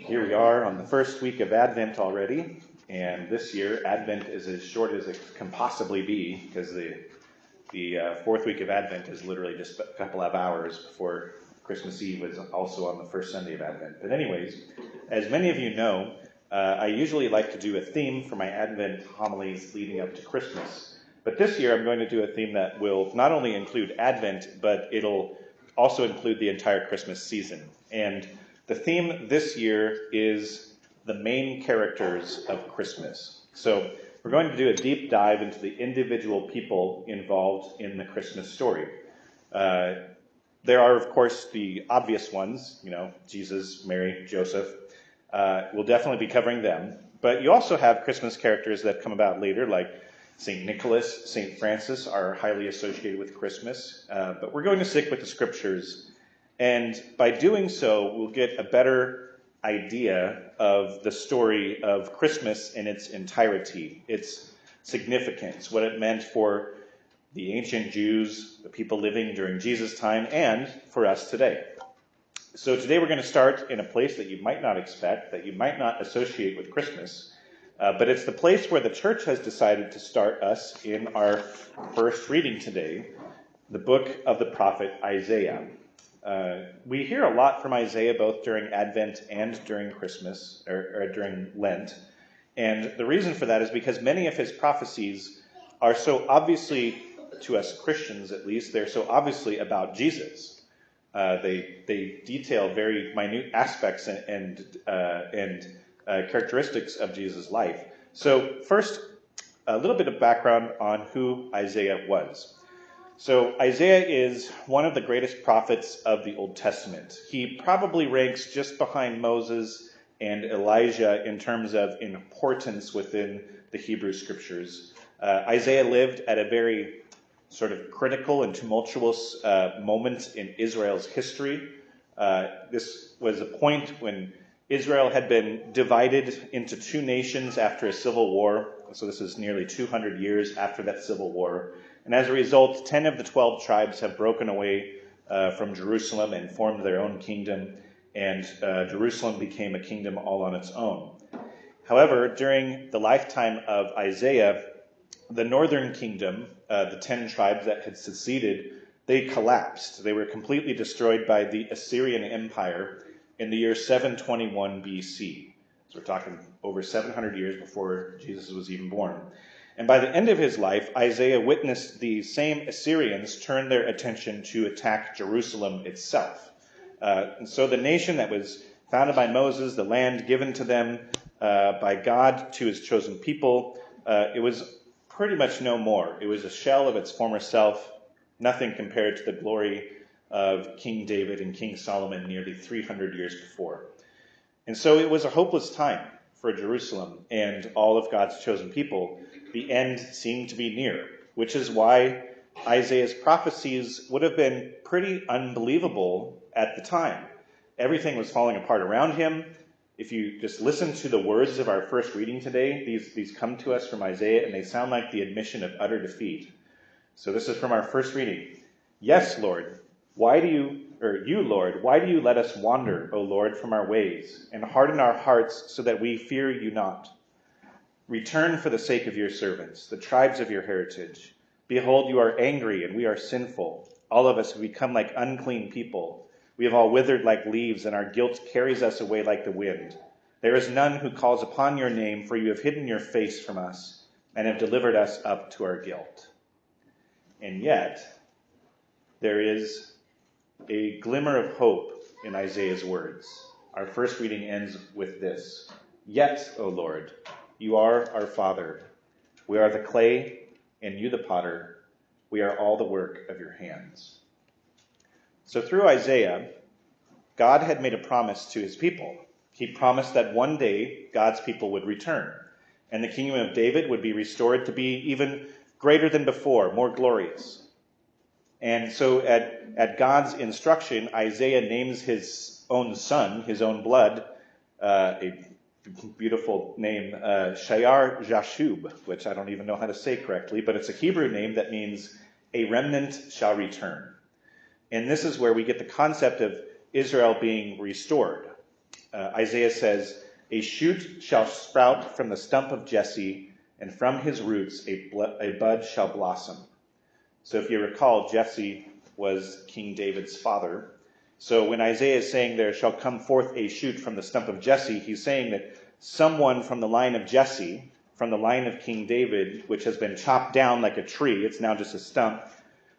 Here we are on the first week of Advent already, and this year Advent is as short as it can possibly be because the fourth week of Advent is literally just a couple of hours before Christmas Eve is also on the first Sunday of Advent. But anyways, as many of you know, I usually like to do a theme for my Advent homilies leading up to Christmas. But this year I'm going to do a theme that will not only include Advent, but it'll also include the entire Christmas season. And the theme this year is the main characters of Christmas. So we're going to do a deep dive into the individual people involved in the Christmas story. There are, of course, the obvious ones, Jesus, Mary, Joseph. We'll definitely be covering them. But you also have Christmas characters that come about later, like St. Nicholas, St. Francis are highly associated with Christmas. But we're going to stick with the scriptures. And by doing so, we'll get a better idea of the story of Christmas in its entirety, its significance, what it meant for the ancient Jews, the people living during Jesus' time, and for us today. So today we're going to start in a place that you might not expect, that you might not associate with Christmas, but it's the place where the church has decided to start us in our first reading today, the book of the prophet Isaiah. We hear a lot from Isaiah both during Advent and during Christmas, or during Lent. And the reason for that is because many of his prophecies are so obviously, to us Christians at least, they're so obviously about Jesus. They detail very minute aspects and characteristics of Jesus' life. So first, a little bit of background on who Isaiah was. So Isaiah is one of the greatest prophets of the Old Testament. He probably ranks just behind Moses and Elijah in terms of importance within the Hebrew Scriptures. Isaiah lived at a very sort of critical and tumultuous moment in Israel's history. This was a point when Israel had been divided into two nations after a civil war. So this is nearly 200 years after that civil war. And as a result, 10 of the 12 tribes have broken away from Jerusalem and formed their own kingdom, and Jerusalem became a kingdom all on its own. However, during the lifetime of Isaiah, the northern kingdom, the 10 tribes that had seceded, they collapsed. They were completely destroyed by the Assyrian Empire in the year 721 BC. So we're talking over 700 years before Jesus was even born. And by the end of his life, Isaiah witnessed the same Assyrians turn their attention to attack Jerusalem itself. And so the nation that was founded by Moses, the land given to them by God to his chosen people, it was pretty much no more. It was a shell of its former self, nothing compared to the glory of King David and King Solomon nearly 300 years before. And so it was a hopeless time for Jerusalem and all of God's chosen people. The end seemed to be near, which is why Isaiah's prophecies would have been pretty unbelievable at the time. Everything was falling apart around him. If you just listen to the words of our first reading today, these come to us from Isaiah, and they sound like the admission of utter defeat. So this is from our first reading. Yes, Lord, why do you let us wander, O Lord, from our ways, and harden our hearts so that we fear you not? Return for the sake of your servants, the tribes of your heritage. Behold, you are angry, and we are sinful. All of us have become like unclean people. We have all withered like leaves, and our guilt carries us away like the wind. There is none who calls upon your name, for you have hidden your face from us, and have delivered us up to our guilt. And yet, there is a glimmer of hope in Isaiah's words. Our first reading ends with this. Yet, O Lord, you are our Father. We are the clay, and you the potter. We are all the work of your hands. So through Isaiah, God had made a promise to his people. He promised that one day God's people would return, and the kingdom of David would be restored to be even greater than before, more glorious. And so at God's instruction, Isaiah names his own son, his own blood, a beautiful name, Shayar Jashub, which I don't even know how to say correctly, but it's a Hebrew name that means a remnant shall return. And this is where we get the concept of Israel being restored. Isaiah says, "A shoot shall sprout from the stump of Jesse, and from his roots a bud shall blossom." So if you recall, Jesse was King David's father. So when Isaiah is saying there shall come forth a shoot from the stump of Jesse, he's saying that someone from the line of Jesse, from the line of King David, which has been chopped down like a tree, it's now just a stump,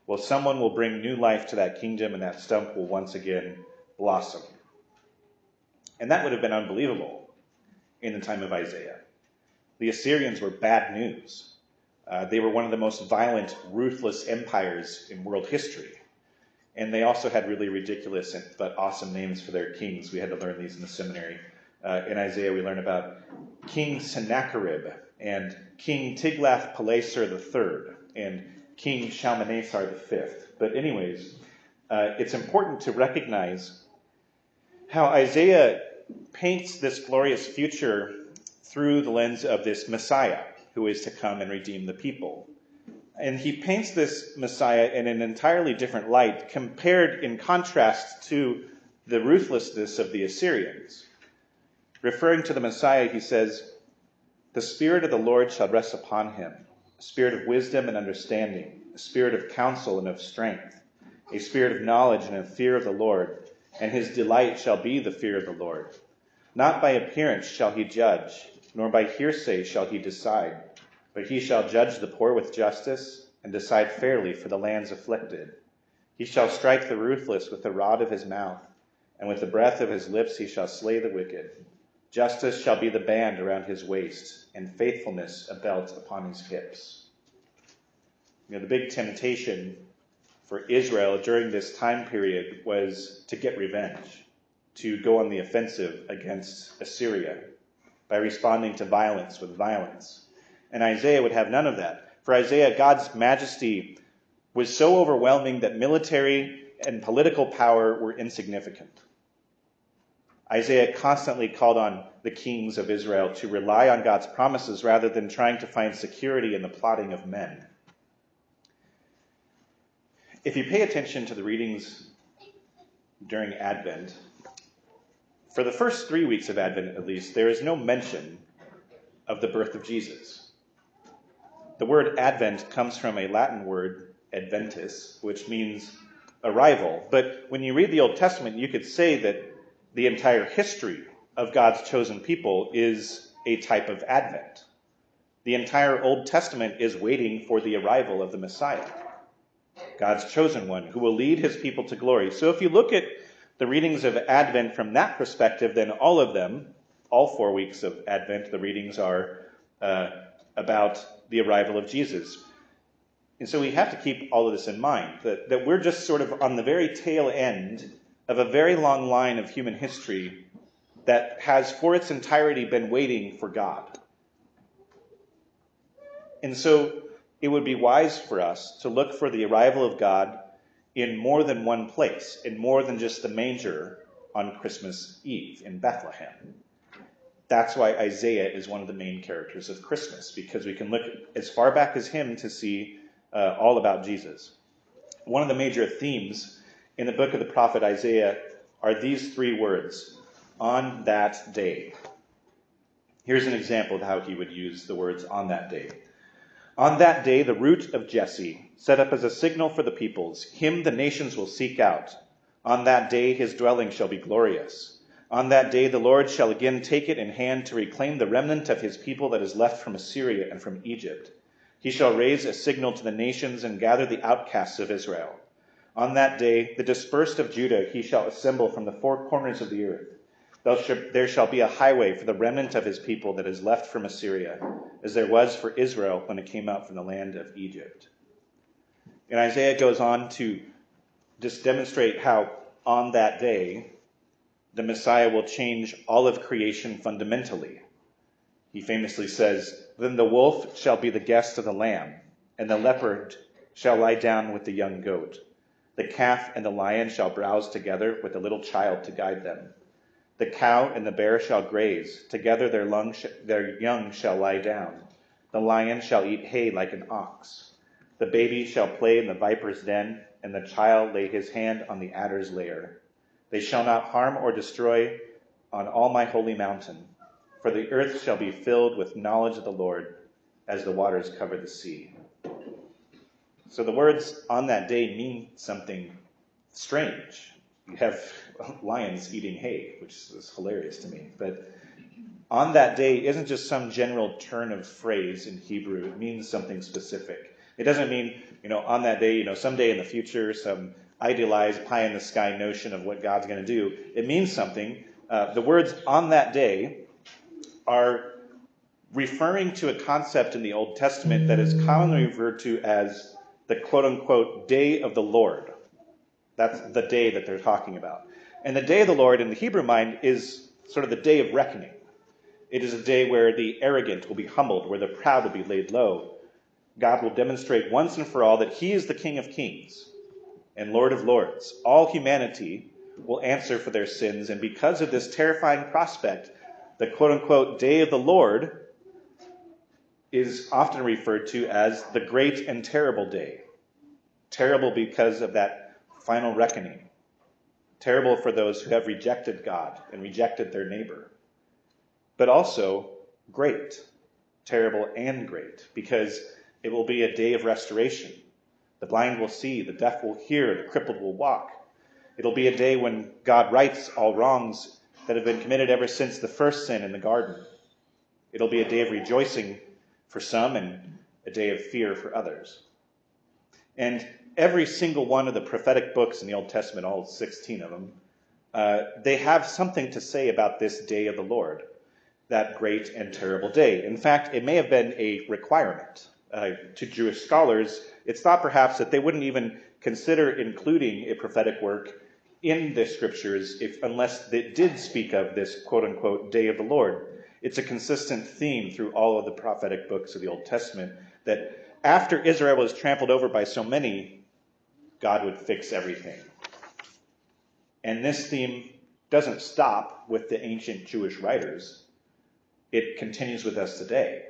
well, someone will bring new life to that kingdom, and that stump will once again blossom. And that would have been unbelievable in the time of Isaiah. The Assyrians were bad news. They were one of the most violent, ruthless empires in world history. And they also had really ridiculous but awesome names for their kings. We had to learn these in the seminary. In Isaiah, we learn about King Sennacherib and King Tiglath-Pileser III and King Shalmaneser V. But anyways, it's important to recognize how Isaiah paints this glorious future through the lens of this Messiah who is to come and redeem the people. And he paints this Messiah in an entirely different light, compared in contrast to the ruthlessness of the Assyrians. Referring to the Messiah, he says, "The Spirit of the Lord shall rest upon him, a spirit of wisdom and understanding, a spirit of counsel and of strength, a spirit of knowledge and of fear of the Lord, and his delight shall be the fear of the Lord. Not by appearance shall he judge, nor by hearsay shall he decide, but he shall judge the poor with justice and decide fairly for the land's afflicted. He shall strike the ruthless with the rod of his mouth, and with the breath of his lips he shall slay the wicked. Justice shall be the band around his waist, and faithfulness a belt upon his hips." The big temptation for Israel during this time period was to get revenge, to go on the offensive against Assyria by responding to violence with violence. And Isaiah would have none of that. For Isaiah, God's majesty was so overwhelming that military and political power were insignificant. Isaiah constantly called on the kings of Israel to rely on God's promises rather than trying to find security in the plotting of men. If you pay attention to the readings during Advent, for the first 3 weeks of Advent at least, there is no mention of the birth of Jesus. The word Advent comes from a Latin word, adventus, which means arrival. But when you read the Old Testament, you could say that the entire history of God's chosen people is a type of Advent. The entire Old Testament is waiting for the arrival of the Messiah, God's chosen one, who will lead his people to glory. So if you look at the readings of Advent from that perspective, then all of them, all 4 weeks of Advent, the readings are about the arrival of Jesus. And so we have to keep all of this in mind, that we're just sort of on the very tail end of a very long line of human history that has for its entirety been waiting for God. And so it would be wise for us to look for the arrival of God in more than one place, in more than just the manger on Christmas Eve in Bethlehem. That's why Isaiah is one of the main characters of Christmas, because we can look as far back as him to see all about Jesus. One of the major themes in the book of the prophet Isaiah are these 3 words, "on that day." Here's an example of how he would use the words "on that day." "On that day, the root of Jesse, set up as a signal for the peoples, him the nations will seek out. On that day, his dwelling shall be glorious. On that day, the Lord shall again take it in hand to reclaim the remnant of his people that is left from Assyria and from Egypt. He shall raise a signal to the nations and gather the outcasts of Israel. On that day, the dispersed of Judah he shall assemble from the 4 corners of the earth. There shall be a highway for the remnant of his people that is left from Assyria, as there was for Israel when it came out from the land of Egypt." And Isaiah goes on to just demonstrate how on that day, the Messiah will change all of creation fundamentally. He famously says, "Then the wolf shall be the guest of the lamb, and the leopard shall lie down with the young goat. The calf and the lion shall browse together with a little child to guide them. The cow and the bear shall graze, together their young shall lie down. The lion shall eat hay like an ox. The baby shall play in the viper's den, and the child lay his hand on the adder's lair. They shall not harm or destroy on all my holy mountain, for the earth shall be filled with knowledge of the Lord as the waters cover the sea. So the words on that day mean something strange. You have lions eating hay, which is hilarious to me. But on that day isn't just some general turn of phrase in Hebrew. It means something specific. It doesn't mean, on that day, someday in the future, some idealized pie in the sky notion of what God's going to do. It means something. The words on that day are referring to a concept in the Old Testament that is commonly referred to as the quote-unquote day of the Lord. That's the day that they're talking about. And the day of the Lord in the Hebrew mind is sort of the day of reckoning. It is a day where the arrogant will be humbled, where the proud will be laid low. God will demonstrate once and for all that he is the King of Kings and Lord of Lords. All humanity will answer for their sins, and because of this terrifying prospect, the quote-unquote day of the Lord is often referred to as the great and terrible day. Terrible because of that final reckoning. Terrible for those who have rejected God and rejected their neighbor. But also great. Terrible and great, because it will be a day of restoration. The blind will see, the deaf will hear, the crippled will walk. It'll be a day when God rights all wrongs that have been committed ever since the first sin in the garden. It'll be a day of rejoicing for some and a day of fear for others. And every single one of the prophetic books in the Old Testament, all 16 of them, they have something to say about this day of the Lord, that great and terrible day. In fact, it may have been a requirement. To Jewish scholars, it's thought perhaps that they wouldn't even consider including a prophetic work in the scriptures unless they did speak of this quote-unquote day of the Lord. It's a consistent theme through all of the prophetic books of the Old Testament that after Israel was trampled over by so many, God would fix everything. And this theme doesn't stop with the ancient Jewish writers. It continues with us today.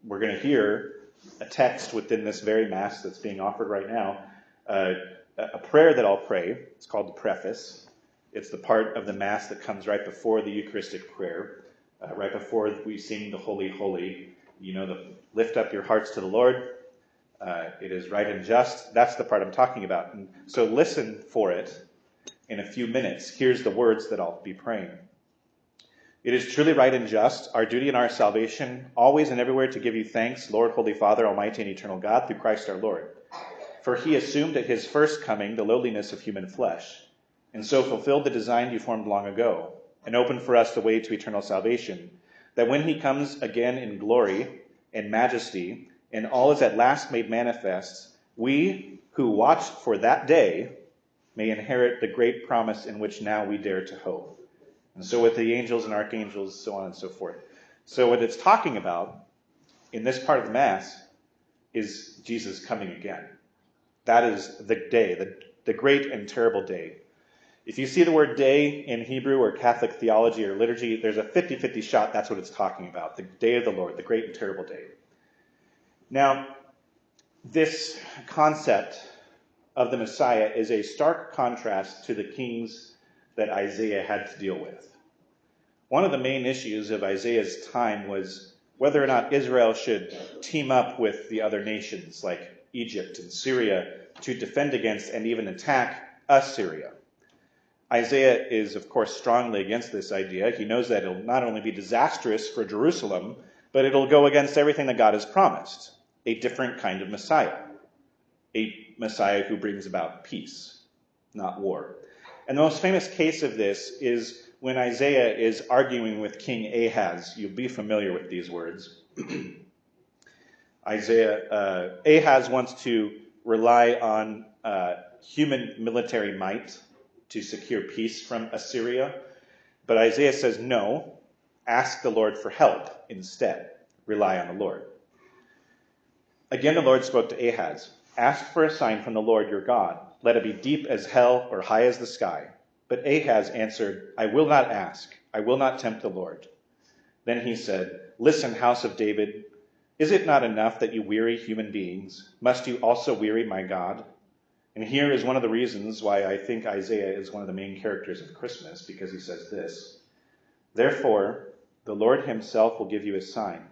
We're going to hear a text within this very Mass that's being offered right now, a prayer that I'll pray. It's called the preface. It's the part of the Mass that comes right before the Eucharistic prayer, right before we sing the Holy, Holy. The lift up your hearts to the Lord. It is right and just. That's the part I'm talking about. And so listen for it in a few minutes. Here's the words that I'll be praying. It is truly right and just, our duty and our salvation, always and everywhere to give you thanks, Lord, Holy Father, Almighty and Eternal God, through Christ our Lord. For he assumed at his first coming the lowliness of human flesh, and so fulfilled the design you formed long ago, and opened for us the way to eternal salvation, that when he comes again in glory and majesty, and all is at last made manifest, we who watch for that day may inherit the great promise in which now we dare to hope. And so with the angels and archangels, so on and so forth. So what it's talking about in this part of the Mass is Jesus coming again. That is the day, the great and terrible day. If you see the word day in Hebrew or Catholic theology or liturgy, there's a 50-50 shot. That's what it's talking about. The day of the Lord, the great and terrible day. Now, this concept of the Messiah is a stark contrast to the kings that Isaiah had to deal with. One of the main issues of Isaiah's time was whether or not Israel should team up with the other nations like Egypt and Syria to defend against and even attack Assyria. Isaiah is, of course, strongly against this idea. He knows that it'll not only be disastrous for Jerusalem, but it'll go against everything that God has promised. A different kind of Messiah. A Messiah who brings about peace, not war. And the most famous case of this is when Isaiah is arguing with King Ahaz. You'll be familiar with these words. Ahaz wants to rely on human military might to secure peace from Assyria. But Isaiah says, no, ask the Lord for help instead. Rely on the Lord. Again, the Lord spoke to Ahaz. Ask for a sign from the Lord your God. Let it be deep as hell or high as the sky. But Ahaz answered, I will not ask. I will not tempt the Lord. Then he said, listen, house of David. Is it not enough that you weary human beings? Must you also weary my God? And here is one of the reasons why I think Isaiah is one of the main characters of Christmas, because he says this: "Therefore, the Lord himself will give you a sign.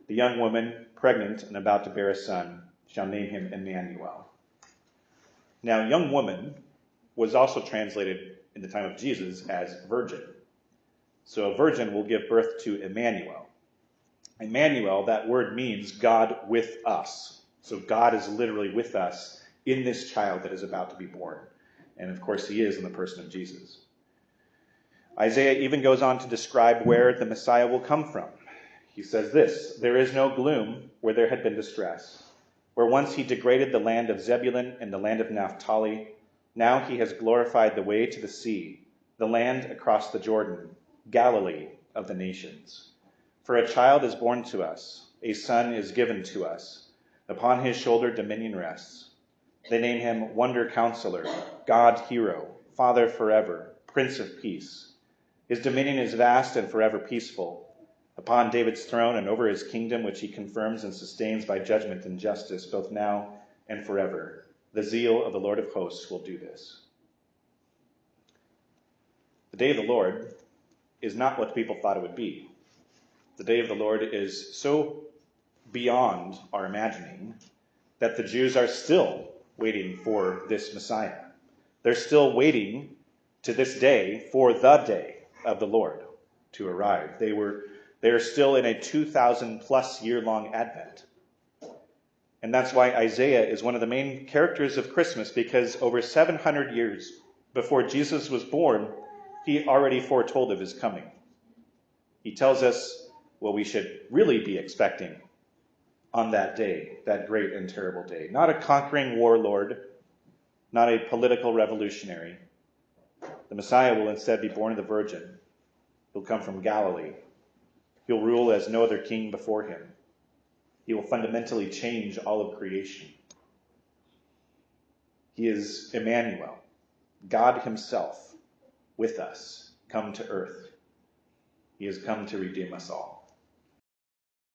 The young woman, pregnant and about to bear a son, shall name him Emmanuel." Now, young woman was also translated in the time of Jesus as virgin. So a virgin will give birth to Emmanuel. Emmanuel, that word means God with us. So God is literally with us in this child that is about to be born. And of course, he is in the person of Jesus. Isaiah even goes on to describe where the Messiah will come from. He says this: "There is no gloom where there had been distress. Where once he degraded the land of Zebulun and the land of Naphtali, now he has glorified the way to the sea, the land across the Jordan, Galilee of the nations. For a child is born to us, a son is given to us. Upon his shoulder dominion rests. They name him Wonder Counselor, God Hero, Father forever, Prince of Peace. His dominion is vast and forever peaceful. Upon David's throne and over his kingdom, which he confirms and sustains by judgment and justice, both now and forever. The zeal of the Lord of hosts will do this." The day of the Lord is not what people thought it would be. The day of the Lord is so beyond our imagining that the Jews are still waiting for this Messiah. They're still waiting to this day for the day of the Lord to arrive. They are still in a 2,000 plus year long Advent. And that's why Isaiah is one of the main characters of Christmas, because over 700 years before Jesus was born, he already foretold of his coming. He tells us what we should really be expecting on that day, that great and terrible day. Not a conquering warlord, not a political revolutionary. The Messiah will instead be born of the Virgin. He'll come from Galilee. He'll rule as no other king before him. He will fundamentally change all of creation. He is Emmanuel, God himself with us, come to earth. He has come to redeem us all.